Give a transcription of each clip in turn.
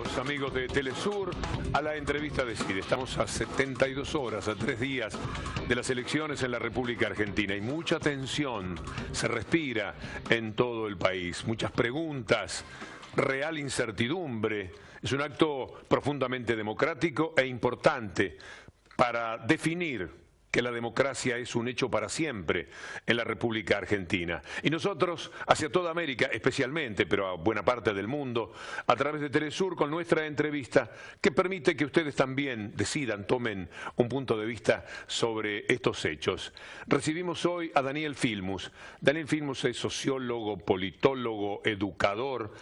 Bienvenidos, amigos de Telesur, a la entrevista de CIDE. Estamos a 72 horas, a 3 días de las elecciones en la República Argentina. Y mucha tensión se respira en todo el país. Muchas preguntas, real incertidumbre. Es un acto profundamente democrático e importante para definir que la democracia es un hecho para siempre en la República Argentina. Y nosotros, hacia toda América, especialmente, pero a buena parte del mundo, a través de Telesur, con nuestra entrevista, que permite que ustedes también decidan, tomen un punto de vista sobre estos hechos. Recibimos hoy a Daniel Filmus. Daniel Filmus es sociólogo, politólogo, educador,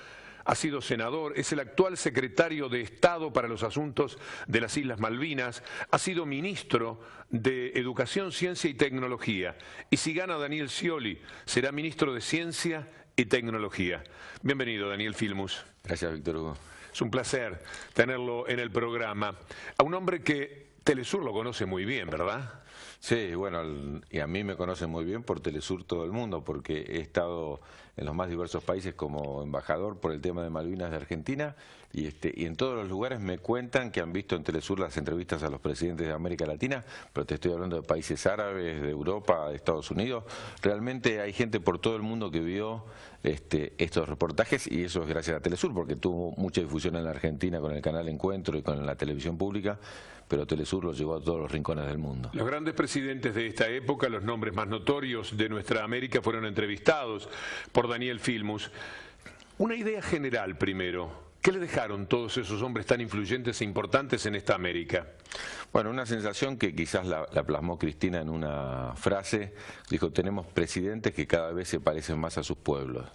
ha sido senador, es el actual secretario de Estado para los Asuntos de las Islas Malvinas, ha sido ministro de Educación, Ciencia y Tecnología. Y si gana Daniel Scioli, será ministro de Ciencia y Tecnología. Bienvenido, Daniel Filmus. Gracias, Víctor Hugo. Es un placer tenerlo en el programa. A un hombre que Telesur lo conoce muy bien, ¿verdad? Sí, bueno, y a mí me conocen muy bien por Telesur todo el mundo, porque he estado en los más diversos países como embajador por el tema de Malvinas de Argentina, y en todos los lugares me cuentan que han visto en Telesur las entrevistas a los presidentes de América Latina, pero te estoy hablando de países árabes, de Europa, de Estados Unidos. Realmente hay gente por todo el mundo que vio estos reportajes, y eso es gracias a Telesur, porque tuvo mucha difusión en la Argentina con el canal Encuentro y con la televisión pública, pero Telesur lo llevó a todos los rincones del mundo. Los grandes presidentes de esta época, los nombres más notorios de nuestra América, fueron entrevistados por Daniel Filmus. Una idea general primero. ¿Qué le dejaron todos esos hombres tan influyentes e importantes en esta América? Bueno, una sensación que quizás la plasmó Cristina en una frase. Dijo: tenemos presidentes que cada vez se parecen más a sus pueblos.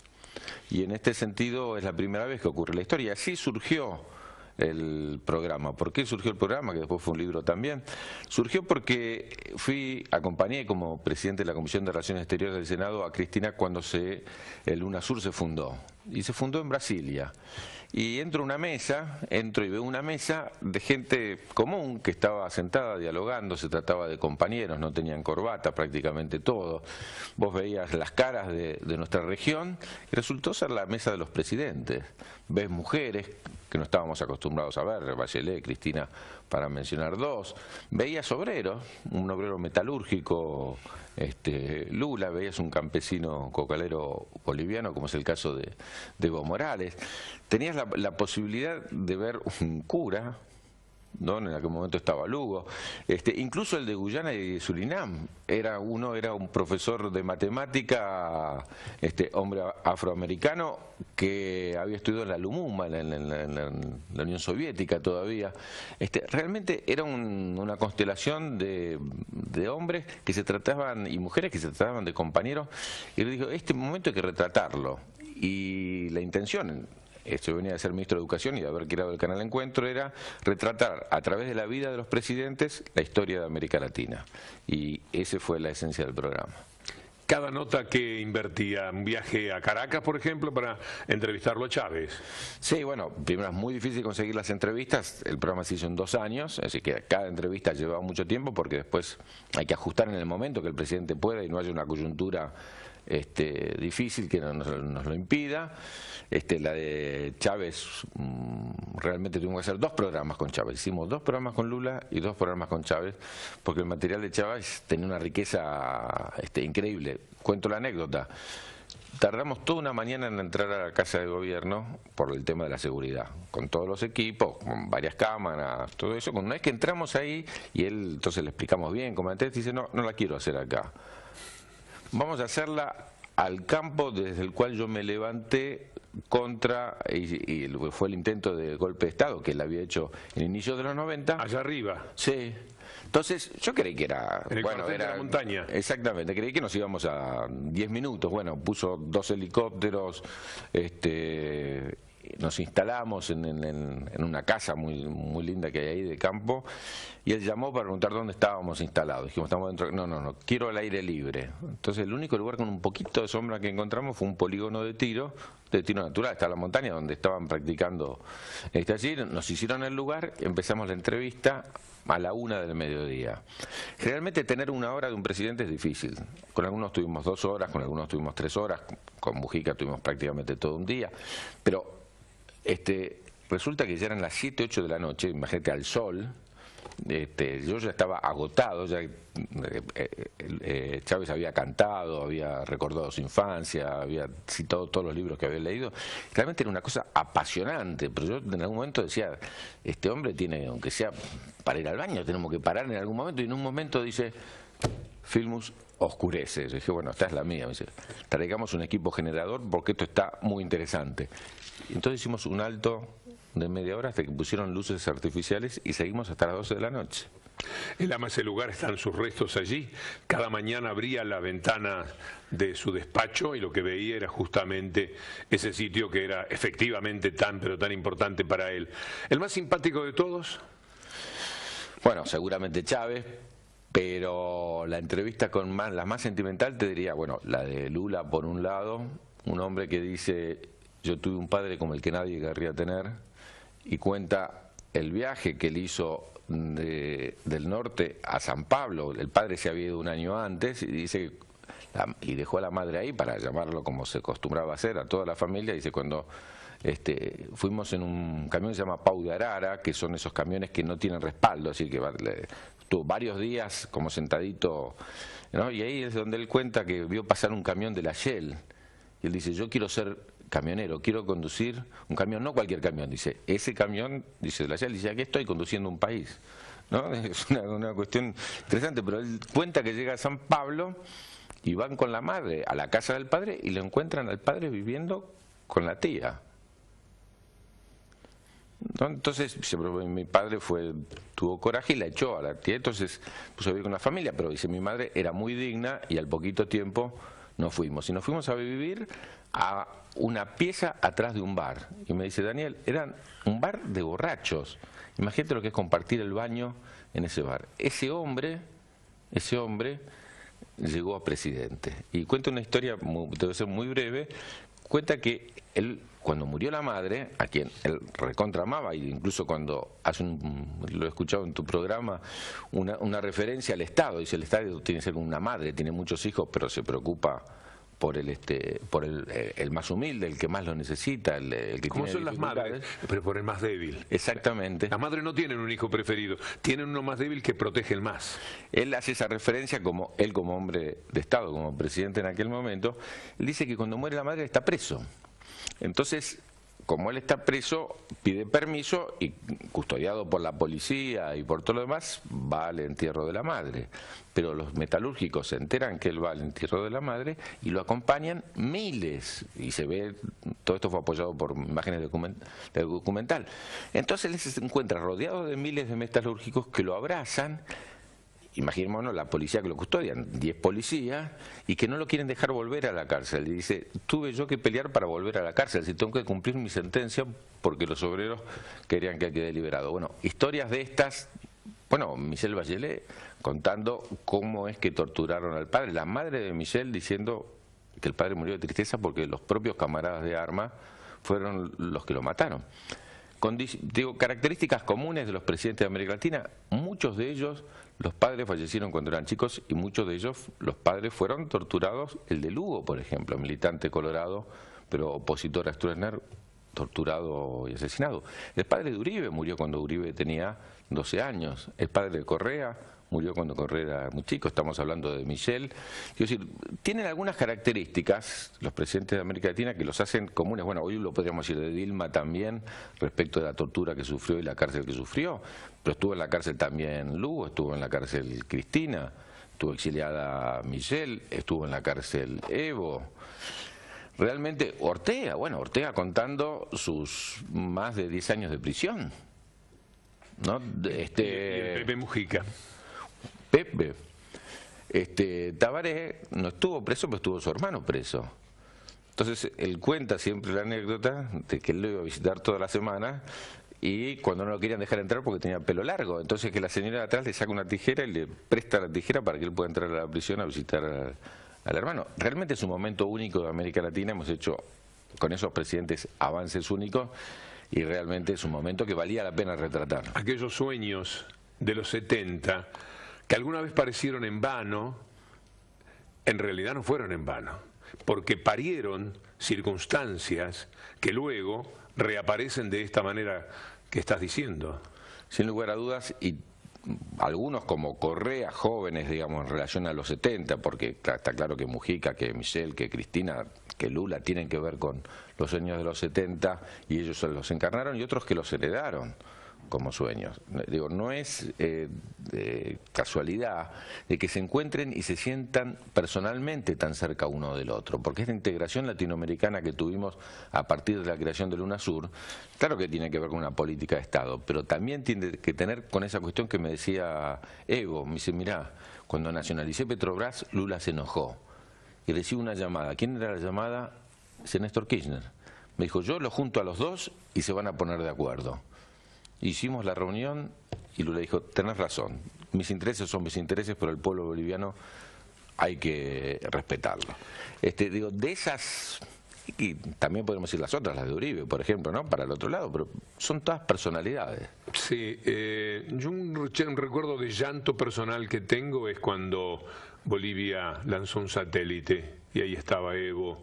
Y en este sentido es la primera vez que ocurre en la historia. Así surgió el programa. ¿Por qué surgió el programa? Que después fue un libro también. Surgió porque acompañé como presidente de la Comisión de Relaciones Exteriores del Senado a Cristina cuando el UNASUR se fundó. Y se fundó en Brasilia. Y entro y veo una mesa de gente común que estaba sentada dialogando, se trataba de compañeros, no tenían corbata prácticamente todos. Vos veías las caras de nuestra región y resultó ser la mesa de los presidentes. Ves mujeres que no estábamos acostumbrados a ver, Bachelet, Cristina, para mencionar dos. Veías obreros, un obrero metalúrgico, Lula, veías un campesino cocalero boliviano, como es el caso de Evo Morales. Tenías la posibilidad de ver un cura, ¿no? En aquel momento estaba Lugo, incluso el de Guyana y de Surinam, uno era un profesor de matemática, hombre afroamericano que había estudiado en la Lumumba, en la Unión Soviética todavía. Realmente era una constelación de hombres que se trataban, y mujeres que se trataban de compañeros, y le dijo: este momento hay que retratarlo. Y la intención, esto venía de ser ministro de Educación y de haber creado el canal Encuentro, era retratar a través de la vida de los presidentes la historia de América Latina. Y esa fue la esencia del programa. Cada nota que invertía, un viaje a Caracas, por ejemplo, para entrevistarlo a Chávez. Sí, bueno, primero es muy difícil conseguir las entrevistas, el programa se hizo en 2 años, así que cada entrevista llevaba mucho tiempo porque después hay que ajustar en el momento que el presidente pueda y no haya una coyuntura difícil que nos lo impida. La de Chávez, realmente tuvimos que hacer 2 programas con Chávez. Hicimos 2 programas con Lula y 2 programas con Chávez, porque el material de Chávez tenía una riqueza increíble. Cuento la anécdota. Tardamos toda una mañana en entrar a la Casa de Gobierno por el tema de la seguridad, con todos los equipos, con varias cámaras, todo eso. Una vez que entramos ahí, y él, entonces le explicamos bien, comandante, dice: no la quiero hacer acá. Vamos a hacerla al campo desde el cual yo me levanté contra, y fue el intento de golpe de Estado que él había hecho en el inicio de los 90. Allá arriba. Sí. Entonces yo creí que era... En el cuartel de la montaña. Exactamente, creí que nos íbamos a 10 minutos. Bueno, puso 2 helicópteros, nos instalamos en una casa muy linda que hay ahí de campo, y él llamó para preguntar dónde estábamos instalados. Dijimos: estamos dentro. No, quiero el aire libre. Entonces el único lugar con un poquito de sombra que encontramos fue un polígono de tiro natural, está la montaña donde estaban practicando allí. Nos hicieron el lugar, empezamos la entrevista a la 1 del mediodía. Generalmente tener 1 hora de un presidente es difícil. Con algunos tuvimos 2 horas, con algunos tuvimos 3 horas, con Mujica tuvimos prácticamente todo un día, pero resulta que ya eran las 7, 8 de la noche, imagínate, al sol. Yo ya estaba agotado, ya Chávez había cantado, había recordado su infancia, había citado todos los libros que había leído. Realmente era una cosa apasionante, pero yo en algún momento decía, este hombre tiene, aunque sea para ir al baño, tenemos que parar en algún momento, y en un momento dice, Filmus oscurece. Yo dije, bueno, esta es la mía. Me dice, traigamos un equipo generador porque esto está muy interesante. Y entonces hicimos un alto de media hora hasta que pusieron luces artificiales y seguimos hasta las 12 de la noche. Él ama ese lugar, están sus restos allí. Cada mañana abría la ventana de su despacho y lo que veía era justamente ese sitio que era efectivamente tan, pero tan importante para él. ¿El más simpático de todos? Bueno, seguramente Chávez, pero la entrevista con la más sentimental te diría, bueno, la de Lula por un lado, un hombre que dice, yo tuve un padre como el que nadie querría tener, y cuenta el viaje que él hizo del norte a San Pablo. El padre se había ido un año antes y dice, y dejó a la madre ahí para llamarlo como se acostumbraba a hacer a toda la familia. Dice, cuando fuimos en un camión que se llama Pau de Arara, que son esos camiones que no tienen respaldo, así que estuvo varios días como sentadito, ¿no? Y ahí es donde él cuenta que vio pasar un camión de la Shell y él dice, yo quiero ser camionero, quiero conducir un camión, no cualquier camión, dice, ese camión, dice, de la Shell, dice, aquí estoy conduciendo un país, ¿no? Es una cuestión interesante, pero él cuenta que llega a San Pablo y van con la madre a la casa del padre y lo encuentran al padre viviendo con la tía, ¿no? Entonces mi padre tuvo coraje y la echó a la tía, entonces puso a vivir con la familia, pero dice, mi madre era muy digna y al poquito tiempo nos fuimos, y nos fuimos a vivir a una pieza atrás de un bar. Y me dice, Daniel, era un bar de borrachos. Imagínate lo que es compartir el baño en ese bar. Ese hombre llegó a presidente. Y cuenta una historia, debe ser muy breve, cuenta que él, cuando murió la madre, a quien él recontra amaba, e incluso cuando lo he escuchado en tu programa, una referencia al Estado, dice, el Estado tiene que ser una madre, tiene muchos hijos, pero se preocupa por el más humilde, el que más lo necesita, el que ¿Cómo tiene son las madres? Pero por el más débil. Exactamente. Las madres no tienen un hijo preferido, tienen uno más débil que protege el más. Él hace esa referencia él como hombre de Estado, como presidente en aquel momento. Él dice que cuando muere la madre está preso. Entonces, como él está preso, pide permiso y, custodiado por la policía y por todo lo demás, va al entierro de la madre. Pero los metalúrgicos se enteran que él va al entierro de la madre y lo acompañan miles. Y se ve, todo esto fue apoyado por imágenes de documental. Entonces él se encuentra rodeado de miles de metalúrgicos que lo abrazan. Imaginémonos la policía que lo custodian, 10 policías, y que no lo quieren dejar volver a la cárcel. Y dice, tuve yo que pelear para volver a la cárcel, si tengo que cumplir mi sentencia porque los obreros querían que quede liberado. Bueno, historias de estas, bueno, Michelle Bachelet contando cómo es que torturaron al padre, la madre de Michelle diciendo que el padre murió de tristeza porque los propios camaradas de armas fueron los que lo mataron. Digo, características comunes de los presidentes de América Latina, muchos de ellos, los padres fallecieron cuando eran chicos y muchos de ellos, los padres fueron torturados. El de Lugo, por ejemplo, militante colorado, pero opositor a Stroessner, torturado y asesinado. El padre de Uribe murió cuando Uribe tenía 12 años. El padre de Correa murió cuando Correa era muy chico. Estamos hablando de Michelle. Quiero decir, tienen algunas características los presidentes de América Latina que los hacen comunes. Bueno, hoy lo podríamos decir de Dilma también, respecto de la tortura que sufrió y la cárcel que sufrió. Pero estuvo en la cárcel también Lugo, estuvo en la cárcel Cristina, estuvo exiliada Michelle, estuvo en la cárcel Evo. Realmente Ortega, bueno, Ortega contando sus más de 10 años de prisión, ¿no? Y el Pepe Mujica. Pepe. Tabaré no estuvo preso, pero estuvo su hermano preso. Entonces él cuenta siempre la anécdota de que él lo iba a visitar toda la semana y cuando no lo querían dejar entrar porque tenía pelo largo, entonces que la señora de atrás le saca una tijera y le presta la tijera para que él pueda entrar a la prisión a visitar al hermano. Realmente es un momento único de América Latina, hemos hecho con esos presidentes avances únicos y realmente es un momento que valía la pena retratar. Aquellos sueños de los 70 que alguna vez parecieron en vano, en realidad no fueron en vano, porque parieron circunstancias que luego reaparecen de esta manera que estás diciendo. Sin lugar a dudas, y algunos como Correa, jóvenes, digamos, en relación a los 70, porque está claro que Mujica, que Michelle, que Cristina, que Lula tienen que ver con los sueños de los 70 y ellos los encarnaron, y otros que los heredaron como sueños. Digo, no es casualidad de que se encuentren y se sientan personalmente tan cerca uno del otro, porque esta integración latinoamericana que tuvimos a partir de la creación del UNASUR, claro que tiene que ver con una política de Estado, pero también tiene que tener con esa cuestión que me decía Evo. Me dice, mirá, cuando nacionalicé Petrobras, Lula se enojó y recibe una llamada. ¿Quién era la llamada? Dice Néstor Kirchner. Me dijo, yo lo junto a los dos y se van a poner de acuerdo. Hicimos la reunión y Lula dijo, tenés razón, mis intereses son mis intereses, pero el pueblo boliviano hay que respetarlo. Digo, de esas, y también podemos decir las otras, las de Uribe, por ejemplo, ¿no? Para el otro lado, pero son todas personalidades. Sí, yo un recuerdo de llanto personal que tengo es cuando Bolivia lanzó un satélite y ahí estaba Evo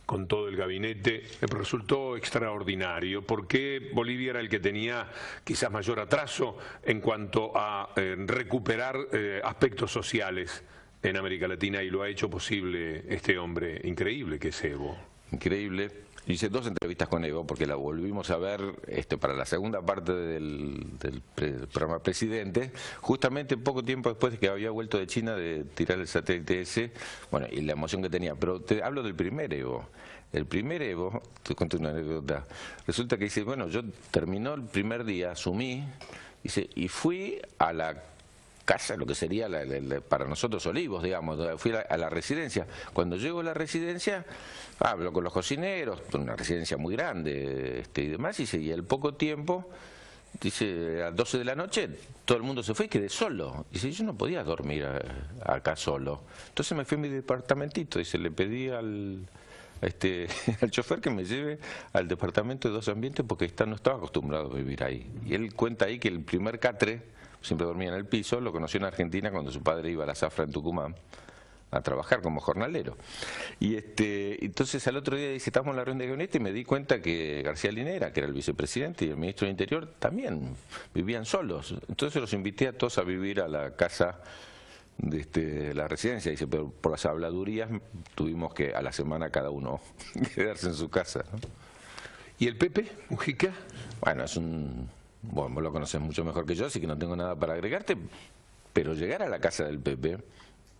con todo el gabinete. Me resultó extraordinario porque Bolivia era el que tenía quizás mayor atraso en cuanto a recuperar aspectos sociales en América Latina, y lo ha hecho posible este hombre increíble que es Evo. Increíble. Hice 2 entrevistas con Evo porque la volvimos a ver para la segunda parte del programa Presidente, justamente poco tiempo después de que había vuelto de China de tirar el satélite ese, bueno, y la emoción que tenía. Pero te hablo del primer Evo. El primer Evo, te cuento una anécdota, resulta que dice, bueno, yo terminó el primer día, asumí, dice, y fui a la casa, lo que sería para nosotros Olivos, digamos, fui a la residencia. Cuando llego a la residencia, hablo con los cocineros, una residencia muy grande y demás, y al poco tiempo, dice, a las 12 de la noche, todo el mundo se fue y quedé solo. Dice, yo no podía dormir acá solo. Entonces me fui a mi departamentito, dice, le pedí al chofer que me lleve al departamento de 2 ambientes porque no estaba acostumbrado a vivir ahí. Y él cuenta ahí que el primer catre, siempre dormía en el piso, lo conoció en Argentina cuando su padre iba a la zafra en Tucumán a trabajar como jornalero. Y entonces al otro día dice, estábamos en la reunión de gabinete y me di cuenta que García Linera, que era el vicepresidente, y el ministro del Interior también vivían solos. Entonces los invité a todos a vivir a la casa de la residencia. Dice, pero por las habladurías tuvimos que a la semana cada uno quedarse en su casa, ¿no? ¿Y el Pepe Mujica? Bueno, bueno, vos lo conocés mucho mejor que yo, así que no tengo nada para agregarte, pero llegar a la casa del Pepe,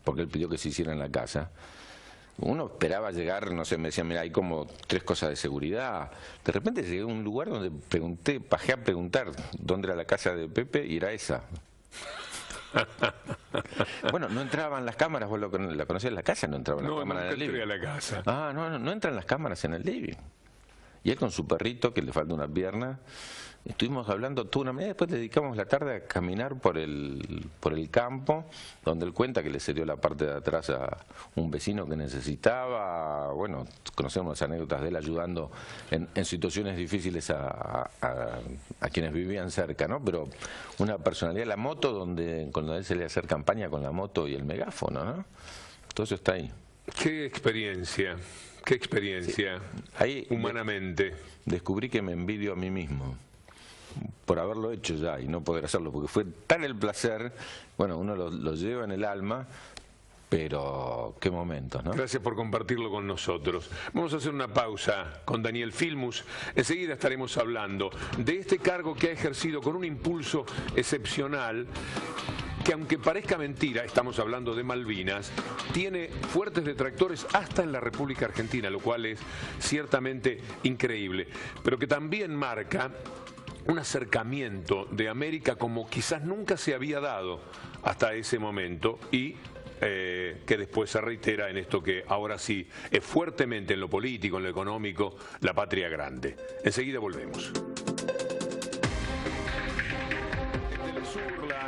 porque él pidió que se hiciera en la casa, uno esperaba llegar, no sé, me decían, mira, hay como 3 cosas de seguridad. De repente llegué a un lugar donde bajé a preguntar dónde era la casa de Pepe y era esa. Bueno, no entraban las cámaras, vos la conocés en la casa, no entraban las cámaras en el living. No, entré a la casa. No entran las cámaras en el living. Y él con su perrito, que le falta una pierna, estuvimos hablando toda una media, después le dedicamos la tarde a caminar por el campo, donde él cuenta que le cedió la parte de atrás a un vecino que necesitaba. Bueno, conocemos las anécdotas de él ayudando en situaciones difíciles a quienes vivían cerca, ¿no? Pero una personalidad, la moto, cuando a él se le hacer campaña con la moto y el megáfono, ¿no? Todo eso está ahí. Qué experiencia. Qué experiencia, sí. Ahí humanamente. Descubrí que me envidio a mí mismo por haberlo hecho ya y no poder hacerlo, porque fue tan el placer, bueno, uno lo lleva en el alma, pero qué momentos, ¿no? Gracias por compartirlo con nosotros. Vamos a hacer una pausa con Daniel Filmus. Enseguida estaremos hablando de este cargo que ha ejercido con un impulso excepcional, que aunque parezca mentira, estamos hablando de Malvinas, tiene fuertes detractores hasta en la República Argentina, lo cual es ciertamente increíble, pero que también marca un acercamiento de América como quizás nunca se había dado hasta ese momento, y que después se reitera en esto que ahora sí es fuertemente en lo político, en lo económico, la patria grande. Enseguida volvemos.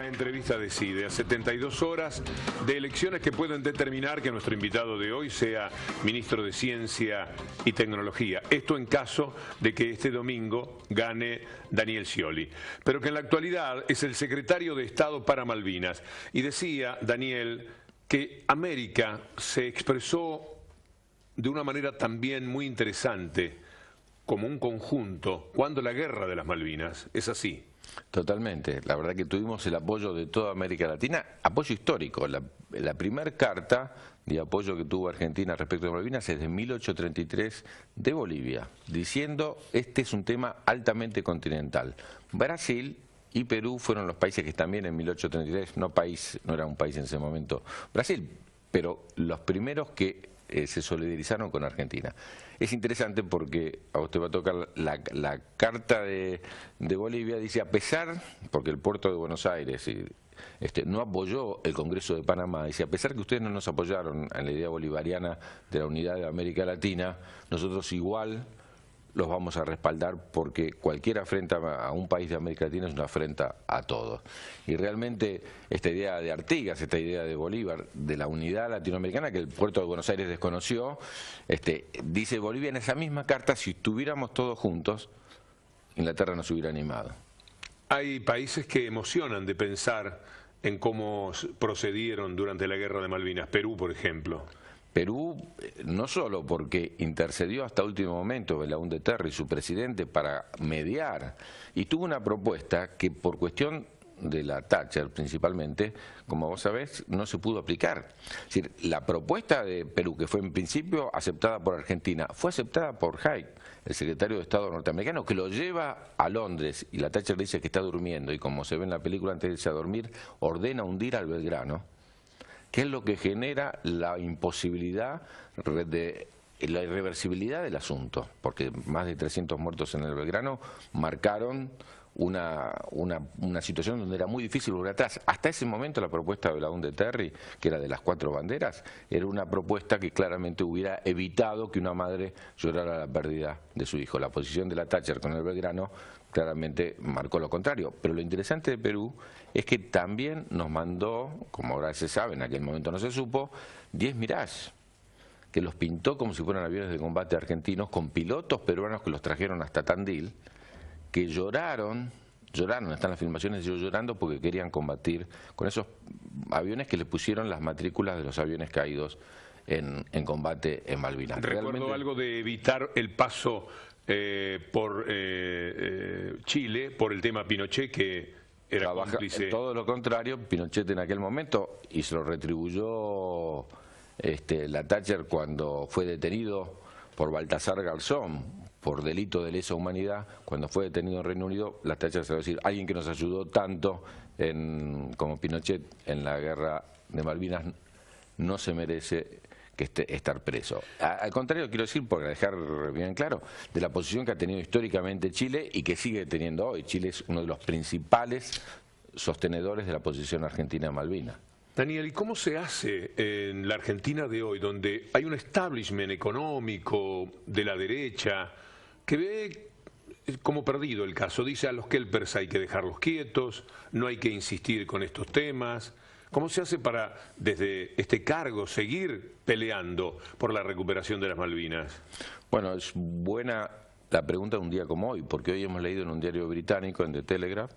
Entrevista decide a 72 horas de elecciones que pueden determinar que nuestro invitado de hoy sea ministro de Ciencia y Tecnología. Esto en caso de que este domingo gane Daniel Scioli, pero que en la actualidad es el secretario de Estado para Malvinas. Y decía Daniel que América se expresó de una manera también muy interesante como un conjunto cuando la guerra de las Malvinas. ¿Es así? Totalmente. La verdad que tuvimos el apoyo de toda América Latina, apoyo histórico. La primera carta de apoyo que tuvo Argentina respecto a Malvinas es de 1833 de Bolivia, diciendo este es un tema altamente continental. Brasil y Perú fueron los países que también en 1833, no era un país en ese momento Brasil, pero los primeros que se solidarizaron con Argentina. Es interesante porque a usted va a tocar la carta de Bolivia, dice a pesar, porque el puerto de Buenos Aires no apoyó el Congreso de Panamá, dice a pesar que ustedes no nos apoyaron en la idea bolivariana de la unidad de América Latina, nosotros igual los vamos a respaldar porque cualquier afrenta a un país de América Latina es una afrenta a todos. Y realmente esta idea de Artigas, esta idea de Bolívar, de la unidad latinoamericana que el puerto de Buenos Aires desconoció, dice Bolivia en esa misma carta, si estuviéramos todos juntos, Inglaterra nos hubiera animado. Hay países que emocionan de pensar en cómo procedieron durante la guerra de Malvinas, Perú por ejemplo. Perú, no solo porque intercedió hasta último momento Belaúnde Terry, su presidente, para mediar, y tuvo una propuesta que por cuestión de la Thatcher principalmente, como vos sabés, no se pudo aplicar. Es decir, la propuesta de Perú, que fue en principio aceptada por Argentina, fue aceptada por Haig, el secretario de Estado norteamericano, que lo lleva a Londres, y la Thatcher dice que está durmiendo, y como se ve en la película, antes de irse a dormir, ordena hundir al Belgrano, que es lo que genera la imposibilidad de la irreversibilidad del asunto, porque más de 300 muertos en el Belgrano marcaron una situación donde era muy difícil volver atrás. Hasta ese momento la propuesta de Belaúnde Terry, que era de las 4 banderas, era una propuesta que claramente hubiera evitado que una madre llorara la pérdida de su hijo. La posición de la Thatcher con el Belgrano claramente marcó lo contrario. Pero lo interesante de Perú es que también nos mandó, como ahora se sabe, en aquel momento no se supo, 10 Mirage, que los pintó como si fueran aviones de combate argentinos, con pilotos peruanos que los trajeron hasta Tandil, que lloraron, están las filmaciones de ellos llorando porque querían combatir con esos aviones que le pusieron las matrículas de los aviones caídos en combate en Malvinas. Recuerdo algo de evitar el paso por Chile, por el tema Pinochet, que era cómplice. Todo lo contrario, Pinochet en aquel momento, y se lo retribuyó la Thatcher cuando fue detenido por Baltasar Garzón, por delito de lesa humanidad, cuando fue detenido en Reino Unido, la Thatcher se va a decir, alguien que nos ayudó tanto como Pinochet en la guerra de Malvinas no se merece estar preso. Al contrario, quiero decir, por dejar bien claro, de la posición que ha tenido históricamente Chile y que sigue teniendo hoy. Chile es uno de los principales sostenedores de la posición argentina en Malvinas. Daniel, ¿y cómo se hace en la Argentina de hoy, donde hay un establishment económico de la derecha que ve como perdido el caso? Dice a los Kelpers hay que dejarlos quietos, no hay que insistir con estos temas. ¿Cómo se hace para, desde este cargo, seguir peleando por la recuperación de las Malvinas? Bueno, es buena la pregunta de un día como hoy, porque hoy hemos leído en un diario británico, en The Telegraph,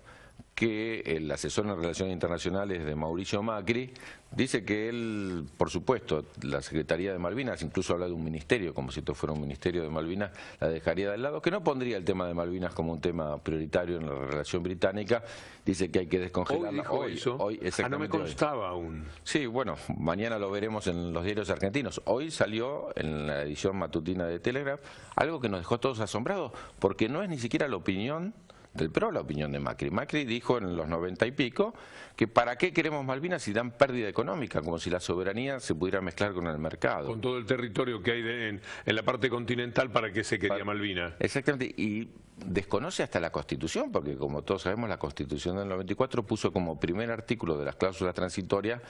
que el asesor en Relaciones Internacionales de Mauricio Macri dice que él, por supuesto, la Secretaría de Malvinas, incluso habla de un ministerio, como si esto fuera un ministerio de Malvinas, la dejaría de lado, que no pondría el tema de Malvinas como un tema prioritario en la relación británica, dice que hay que descongelarla. Hoy dijo eso. Exactamente, no me constaba aún. Sí, bueno, mañana lo veremos en los diarios argentinos. Hoy salió en la edición matutina de Telegraph algo que nos dejó todos asombrados, porque no es ni siquiera la opinión del PRO, la opinión de Macri. Macri dijo en los 90 y pico que para qué queremos Malvinas si dan pérdida económica, como si la soberanía se pudiera mezclar con el mercado. Con todo el territorio que hay en la parte continental, ¿para qué se quería Malvinas? Exactamente, y desconoce hasta la Constitución, porque como todos sabemos la Constitución del 94 puso como primer artículo de las cláusulas transitorias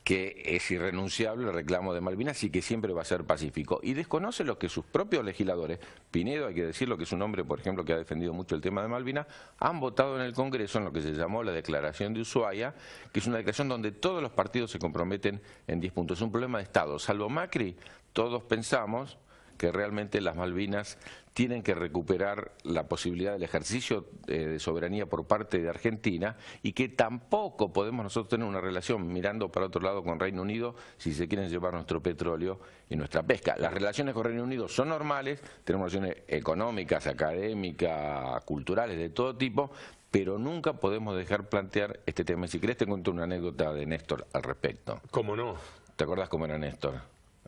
que es irrenunciable el reclamo de Malvinas y que siempre va a ser pacífico. Y desconoce lo que sus propios legisladores, Pinedo, hay que decirlo, que es un hombre, por ejemplo, que ha defendido mucho el tema de Malvinas, han votado en el Congreso en lo que se llamó la Declaración de Ushuaia, que es una declaración donde todos los partidos se comprometen en 10 puntos. Es un problema de Estado. Salvo Macri, todos pensamos que realmente las Malvinas tienen que recuperar la posibilidad del ejercicio de soberanía por parte de Argentina y que tampoco podemos nosotros tener una relación mirando para otro lado con Reino Unido si se quieren llevar nuestro petróleo y nuestra pesca. Las relaciones con Reino Unido son normales, tenemos relaciones económicas, académicas, culturales, de todo tipo, pero nunca podemos dejar plantear este tema. Si querés te cuento una anécdota de Néstor al respecto. ¿Cómo no? ¿Te acordás cómo era Néstor?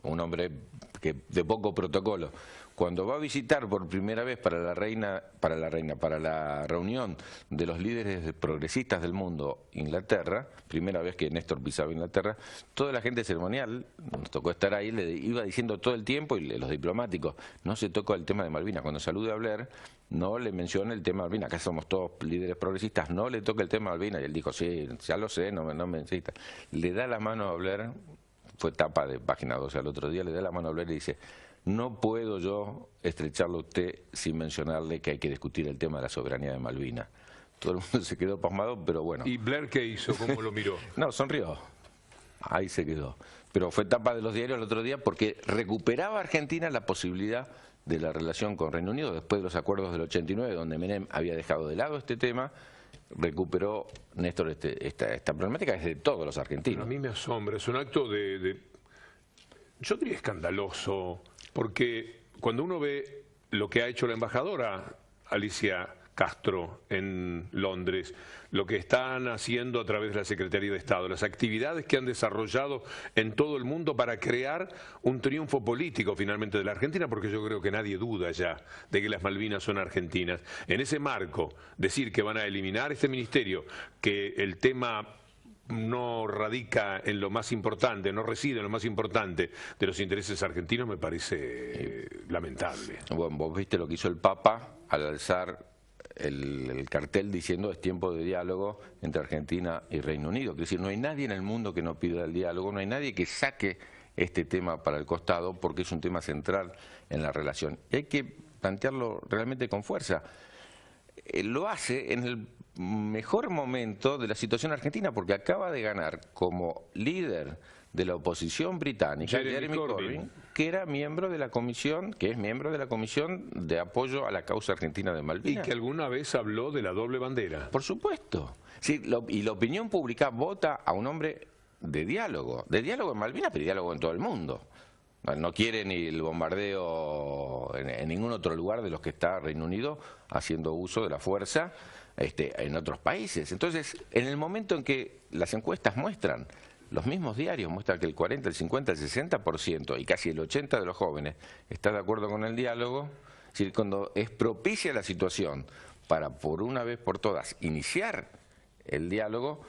Un hombre que de poco protocolo. Cuando va a visitar por primera vez para la reunión de los líderes progresistas del mundo Inglaterra, primera vez que Néstor pisaba Inglaterra, toda la gente ceremonial, nos tocó estar ahí, le iba diciendo todo el tiempo, y los diplomáticos, no se tocó el tema de Malvinas. Cuando salude a Blair, no le menciona el tema de Malvinas. Acá somos todos líderes progresistas, no le toca el tema de Malvinas. Y él dijo, sí, ya lo sé, no me necesita. Le da la mano a Blair, fue tapa de Página 12 al otro día, le da la mano a Blair y dice, no puedo yo estrecharlo a usted sin mencionarle que hay que discutir el tema de la soberanía de Malvinas. Todo el mundo se quedó pasmado, pero bueno. ¿Y Blair qué hizo? ¿Cómo lo miró? No, sonrió. Ahí se quedó. Pero fue tapa de los diarios el otro día porque recuperaba Argentina la posibilidad de la relación con Reino Unido después de los acuerdos del 89, donde Menem había dejado de lado este tema. Recuperó Néstor esta problemática desde todos los argentinos. Pero a mí me asombra, es un acto yo diría escandaloso, porque cuando uno ve lo que ha hecho la embajadora Alicia Castro en Londres, lo que están haciendo a través de la Secretaría de Estado, las actividades que han desarrollado en todo el mundo para crear un triunfo político finalmente de la Argentina, porque yo creo que nadie duda ya de que las Malvinas son argentinas. En ese marco, decir que van a eliminar este ministerio, que el tema no radica en lo más importante, no reside en lo más importante de los intereses argentinos, me parece lamentable. Bueno, vos viste lo que hizo el Papa al alzar el cartel diciendo es tiempo de diálogo entre Argentina y Reino Unido. Es decir, no hay nadie en el mundo que no pida el diálogo, no hay nadie que saque este tema para el costado porque es un tema central en la relación. Y hay que plantearlo realmente con fuerza. Lo hace en el mejor momento de la situación argentina porque acaba de ganar como líder de la oposición británica, Jeremy Corbyn, que era miembro de la comisión, que es miembro de la comisión de apoyo a la causa argentina de Malvinas. Y que alguna vez habló de la doble bandera. Por supuesto. Sí, y la opinión pública vota a un hombre de diálogo en Malvinas, pero diálogo en todo el mundo. No quiere ni el bombardeo en ningún otro lugar de los que está Reino Unido haciendo uso de la fuerza en otros países. Entonces, en el momento en que las encuestas muestran, los mismos diarios muestran que el 40, el 50, el 60% y casi el 80% de los jóvenes está de acuerdo con el diálogo, es decir, cuando es propicia la situación para por una vez por todas iniciar el diálogo,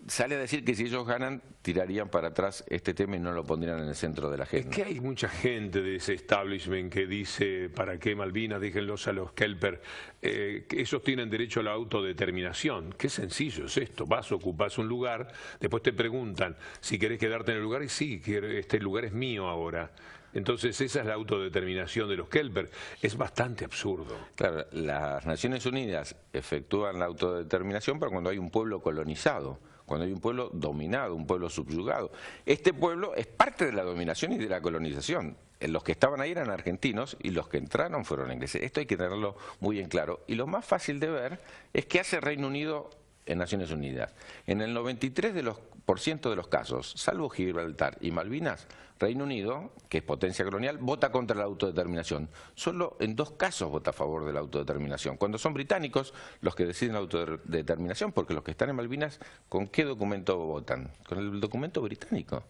sale a decir que si ellos ganan, tirarían para atrás este tema y no lo pondrían en el centro de la agenda. Es que hay mucha gente de ese establishment que dice, ¿para qué Malvinas? Déjenlos a los Kelper. Que ellos tienen derecho a la autodeterminación. Qué sencillo es esto. Vas, ocupás un lugar, después te preguntan si querés quedarte en el lugar y sí, este lugar es mío ahora. Entonces esa es la autodeterminación de los Kelper. Es bastante absurdo. Claro, las Naciones Unidas efectúan la autodeterminación para cuando hay un pueblo colonizado, cuando hay un pueblo dominado, un pueblo subyugado. Este pueblo es parte de la dominación y de la colonización. Los que estaban ahí eran argentinos y los que entraron fueron ingleses. Esto hay que tenerlo muy en claro. Y lo más fácil de ver es qué hace Reino Unido en Naciones Unidas. En el 93% de los casos, salvo Gibraltar y Malvinas, Reino Unido, que es potencia colonial, vota contra la autodeterminación. Solo en 2 casos vota a favor de la autodeterminación. Cuando son británicos los que deciden la autodeterminación, porque los que están en Malvinas, ¿con qué documento votan? Con el documento británico.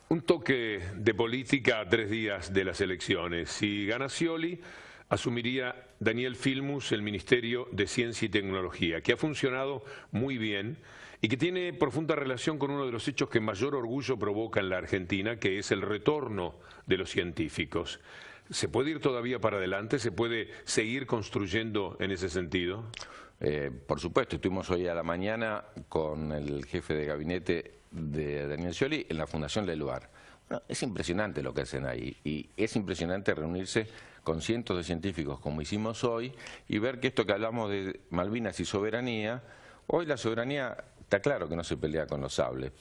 Un toque de política a 3 días de las elecciones. Si gana Scioli, asumiría Daniel Filmus el Ministerio de Ciencia y Tecnología, que ha funcionado muy bien y que tiene profunda relación con uno de los hechos que mayor orgullo provoca en la Argentina, que es el retorno de los científicos. ¿Se puede ir todavía para adelante? ¿Se puede seguir construyendo en ese sentido? Por supuesto, estuvimos hoy a la mañana con el jefe de gabinete de Daniel Scioli en la Fundación Leluar. Bueno, es impresionante lo que hacen ahí y es impresionante reunirse con cientos de científicos como hicimos hoy y ver que esto que hablamos de Malvinas y soberanía, hoy la soberanía está claro que no se pelea con los sables,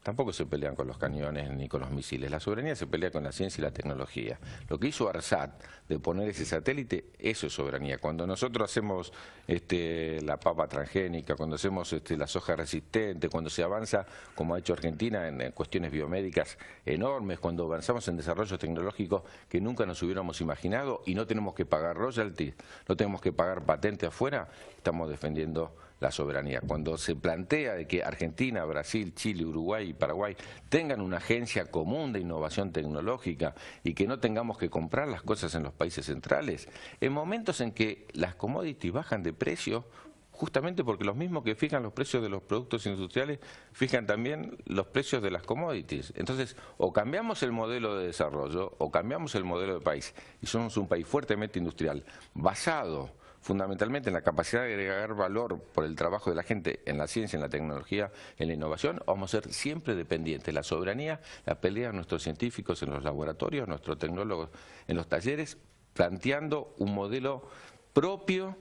tampoco se pelean con los cañones ni con los misiles. La soberanía se pelea con la ciencia y la tecnología. Lo que hizo ARSAT de poner ese satélite, eso es soberanía. Cuando nosotros hacemos la papa transgénica, cuando hacemos la soja resistente, cuando se avanza, como ha hecho Argentina, en cuestiones biomédicas enormes, cuando avanzamos en desarrollos tecnológicos que nunca nos hubiéramos imaginado y no tenemos que pagar royalties, no tenemos que pagar patente afuera, estamos defendiendo la soberanía. Cuando se plantea de que Argentina, Brasil, Chile, Uruguay y Paraguay tengan una agencia común de innovación tecnológica y que no tengamos que comprar las cosas en los países centrales, en momentos en que las commodities bajan de precio, justamente porque los mismos que fijan los precios de los productos industriales fijan también los precios de las commodities. Entonces, o cambiamos el modelo de desarrollo o cambiamos el modelo de país y somos un país fuertemente industrial basado fundamentalmente en la capacidad de agregar valor por el trabajo de la gente en la ciencia, en la tecnología, en la innovación, vamos a ser siempre dependientes. La soberanía la pelean nuestros científicos en los laboratorios, nuestros tecnólogos en los talleres, planteando un modelo propio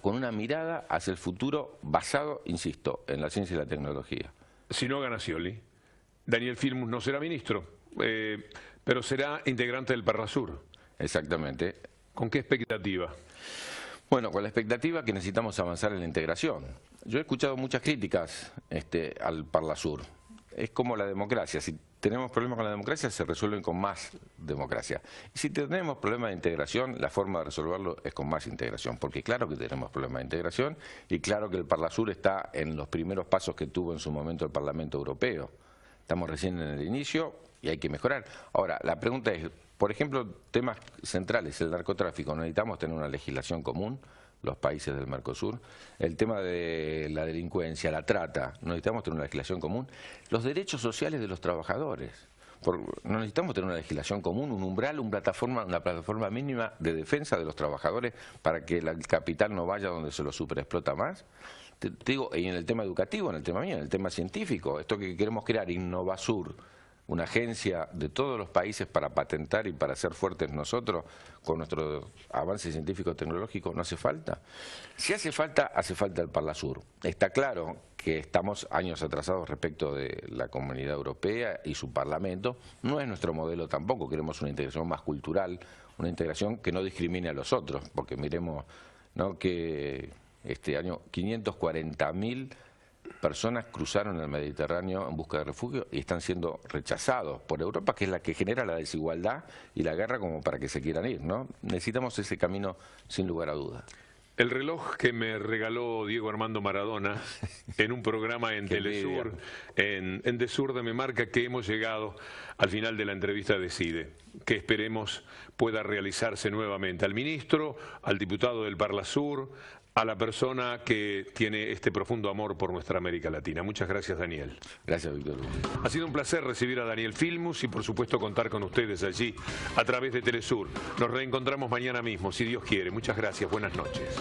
con una mirada hacia el futuro basado, insisto, en la ciencia y la tecnología. Si no gana Scioli, Daniel Filmus no será ministro, pero será integrante del Parlasur. Exactamente. ¿Con qué expectativa? Bueno, con la expectativa que necesitamos avanzar en la integración. Yo he escuchado muchas críticas al Parlasur. Es como la democracia. Si tenemos problemas con la democracia, se resuelven con más democracia. Y si tenemos problemas de integración, la forma de resolverlo es con más integración. Porque claro que tenemos problemas de integración y claro que el Parlasur está en los primeros pasos que tuvo en su momento el Parlamento Europeo. Estamos recién en el inicio y hay que mejorar. Ahora, la pregunta es, por ejemplo, temas centrales, el narcotráfico. Necesitamos tener una legislación común, los países del Mercosur. El tema de la delincuencia, la trata, necesitamos tener una legislación común. Los derechos sociales de los trabajadores. No necesitamos tener una legislación común, un umbral, una plataforma mínima de defensa de los trabajadores para que el capital no vaya donde se lo superexplota más. Te digo, y en el tema educativo, en el tema mío, en el tema científico, esto que queremos crear, Innovasur, una agencia de todos los países para patentar y para ser fuertes nosotros con nuestro avance científico-tecnológico, ¿no hace falta? Si hace falta el Parlasur. Está claro que estamos años atrasados respecto de la Comunidad Europea y su Parlamento. No es nuestro modelo tampoco, queremos una integración más cultural, una integración que no discrimine a los otros, porque miremos, ¿no?, que este año 540.000 personas cruzaron el Mediterráneo en busca de refugio y están siendo rechazados por Europa, que es la que genera la desigualdad y la guerra como para que se quieran ir, ¿no? Necesitamos ese camino sin lugar a dudas. El reloj que me regaló Diego Armando Maradona en un programa en Telesur, en Desur, me marca que hemos llegado al final de la entrevista de CIDE, que esperemos pueda realizarse nuevamente. Al ministro, al diputado del Parlasur, a la persona que tiene este profundo amor por nuestra América Latina. Muchas gracias, Daniel. Gracias, Víctor. Ha sido un placer recibir a Daniel Filmus y por supuesto contar con ustedes allí a través de Telesur. Nos reencontramos mañana mismo, si Dios quiere. Muchas gracias, buenas noches.